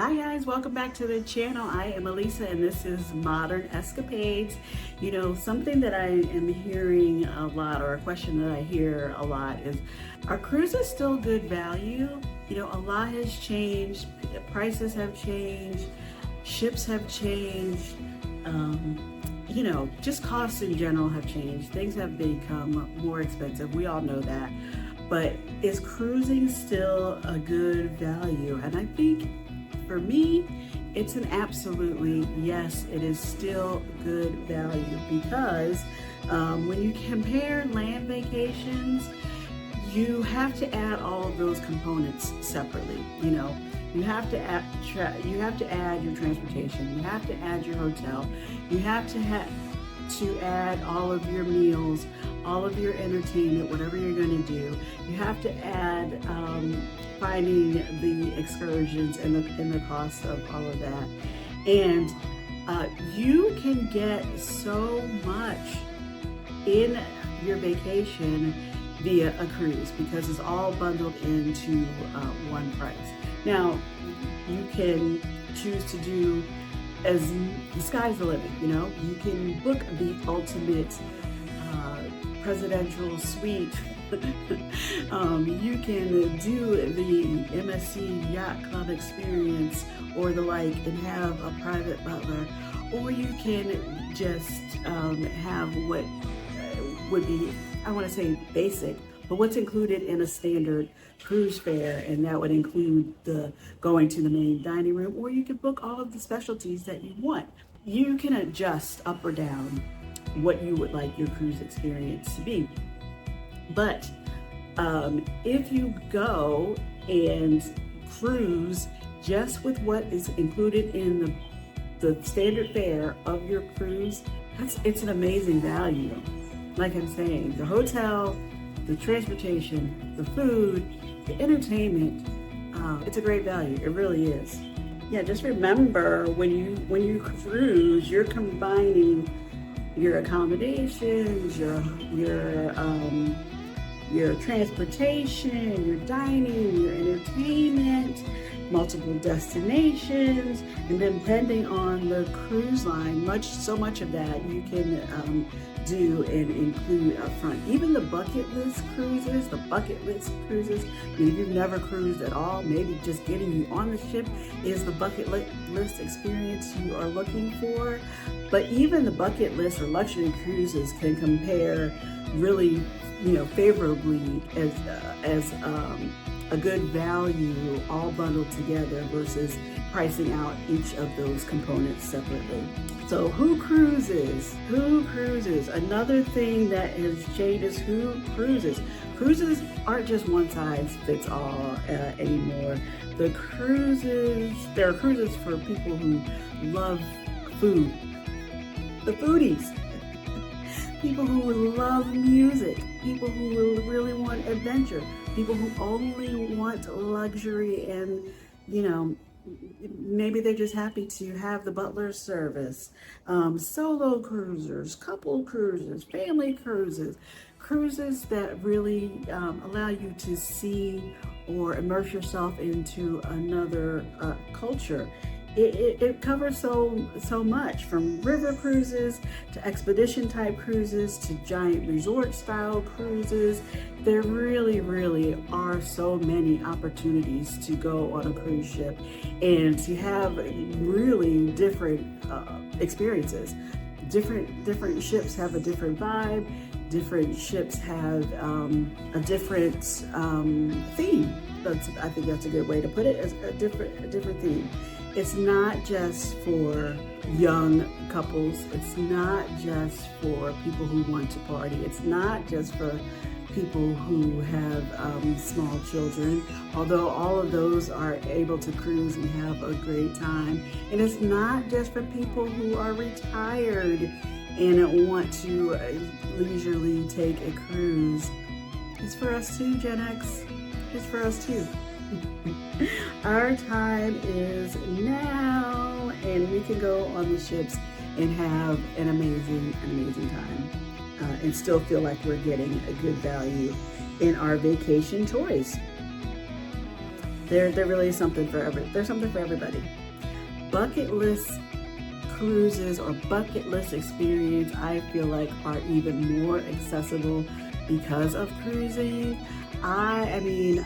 Hi guys, welcome back to the channel. I am Elisa and this is Modern Escapades. You know, something that I am hearing a lot, or a question that I hear a lot, is, are cruises still good value? You know, a lot has changed, prices have changed, ships have changed, you know, just costs in general have changed. Things have become more expensive. We all know that. But is cruising still a good value? And I think for me, it's an absolutely yes, it is still good value, because when you compare land vacations, you have to add all of those components separately. You know, you have to add your transportation, you have to add your hotel, you have to add all of your meals, all of your entertainment, whatever you're going to do. You have to add finding the excursions and the cost of all of that. And you can get so much in your vacation via a cruise, because it's all bundled into one price. Now, you can choose to do, as the sky's the limit, you know. You can book the ultimate presidential suite. You can do the MSC Yacht Club experience or the like and have a private butler, or you can just have what would be, I want to say basic, but what's included in a standard cruise fare, and that would include the going to the main dining room, or you can book all of the specialties that you want. You can adjust up or down what you would like your cruise experience to be. But if you go and cruise just with what is included in the standard fare of your cruise, it's an amazing value. Like I'm saying, the hotel, the transportation, the food, the entertainment, it's a great value. It really is. Yeah, just remember, when you cruise, you're combining your accommodations, your transportation, your dining, your entertainment, multiple destinations, and then depending on the cruise line, so much of that you can do and include up front. Even the bucket list cruises, if you've never cruised at all, maybe just getting you on the ship is the bucket list experience you are looking for. But even the bucket list or luxury cruises can compare really, you know, favorably as a good value, all bundled together, versus pricing out each of those components separately. So who cruises? Who cruises? Another thing that has changed is who cruises. Cruises aren't just one size fits all anymore. There are cruises for people who love food, the foodies, people who love music, people who really want adventure, people who only want luxury, and, you know, maybe they're just happy to have the butler service. Solo cruisers, couple cruises, family cruises, cruises that really allow you to see or immerse yourself into another culture. It covers so much, from river cruises to expedition type cruises to giant resort style cruises. There really are so many opportunities to go on a cruise ship and to have really different experiences. Different ships have a different vibe. Different ships have a different theme. I think that's a good way to put it, as a different theme. It's not just for young couples. It's not just for people who want to party. It's not just for people who have small children, although all of those are able to cruise and have a great time. And it's not just for people who are retired and want to leisurely take a cruise. It's for us too, Gen X. It's for us too. Our time is now, and we can go on the ships and have an amazing time, and still feel like we're getting a good value in our vacation choice. There really is something for there's something for everybody. Bucket list cruises or bucket list experience, I feel like, are even more accessible because of cruising. I mean,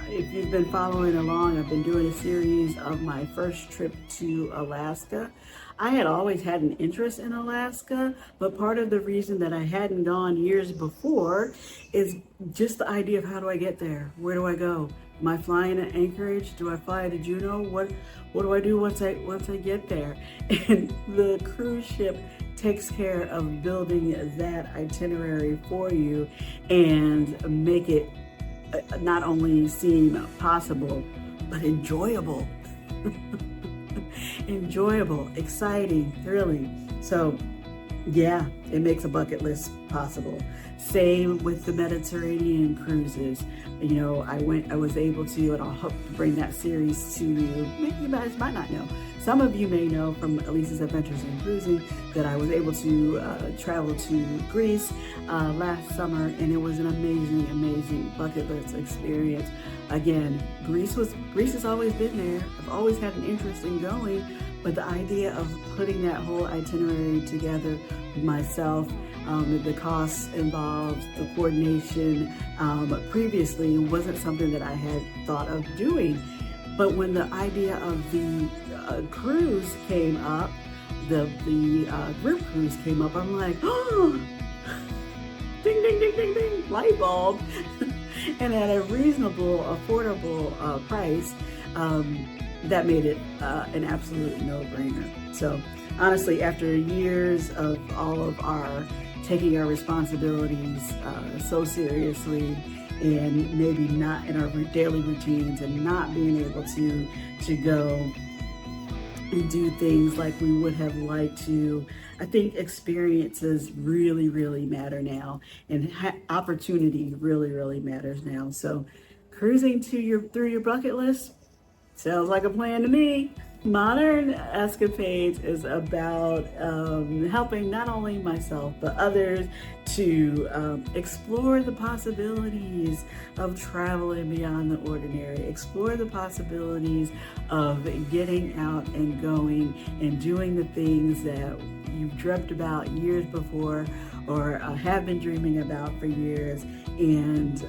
if you've been following along, I've been doing a series of my first trip to Alaska. I had always had an interest in Alaska, but part of the reason that I hadn't gone years before is just the idea of how do I get there? Where do I go? Am I flying at Anchorage? Do I fly to Juneau? What do I do once I get there? And the cruise ship takes care of building that itinerary for you and make it not only seem possible, but enjoyable. Enjoyable, exciting, thrilling. So yeah, it makes a bucket list possible. Same with the Mediterranean cruises. You know, I was able to, and I'll hope to bring that series to you. Maybe you guys might not know. Some of you may know from Elisa's Adventures in Cruising that I was able to travel to Greece last summer, and it was an amazing, amazing bucket list experience. Again, Greece has always been there. I've always had an interest in going, but the idea of putting that whole itinerary together myself, the costs involved, the coordination, previously wasn't something that I had thought of doing. But when the idea of the cruise came up, the group cruise came up, I'm like, oh, ding, ding, ding, ding, ding, light bulb. And at a reasonable, affordable price, that made it an absolute no-brainer. So honestly, after years of all of our taking our responsibilities so seriously, and maybe not in our daily routines, and not being able to go and do things like we would have liked to, I think experiences really, really matter now, and opportunity really, really matters now. So cruising through your bucket list sounds like a plan to me. Modern Escapades is about helping not only myself but others to explore the possibilities of traveling beyond the ordinary, explore the possibilities of getting out and going and doing the things that you've dreamt about years before, or have been dreaming about for years, and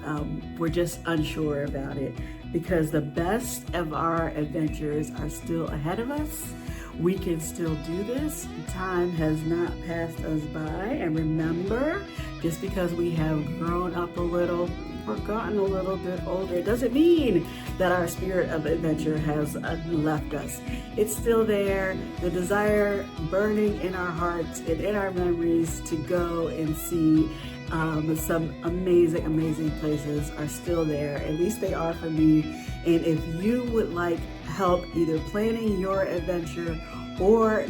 we're just unsure about it. Because the best of our adventures are still ahead of us. We can still do this. Time has not passed us by. And remember, just because we have grown up a little or gotten a little bit older, it doesn't mean that our spirit of adventure has left us. It's still there. The desire burning in our hearts and in our memories to go and see some amazing, amazing places are still there. At least they are for me. And if you would like help either planning your adventure or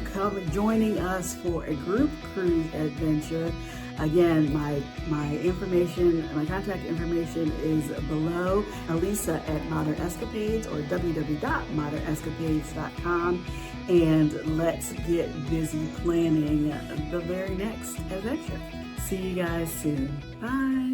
joining us for a group cruise adventure, again, my information, my contact information is below. Elisa at Modern Escapades, or www.modernescapades.com. And let's get busy planning the very next adventure. See you guys soon. Bye.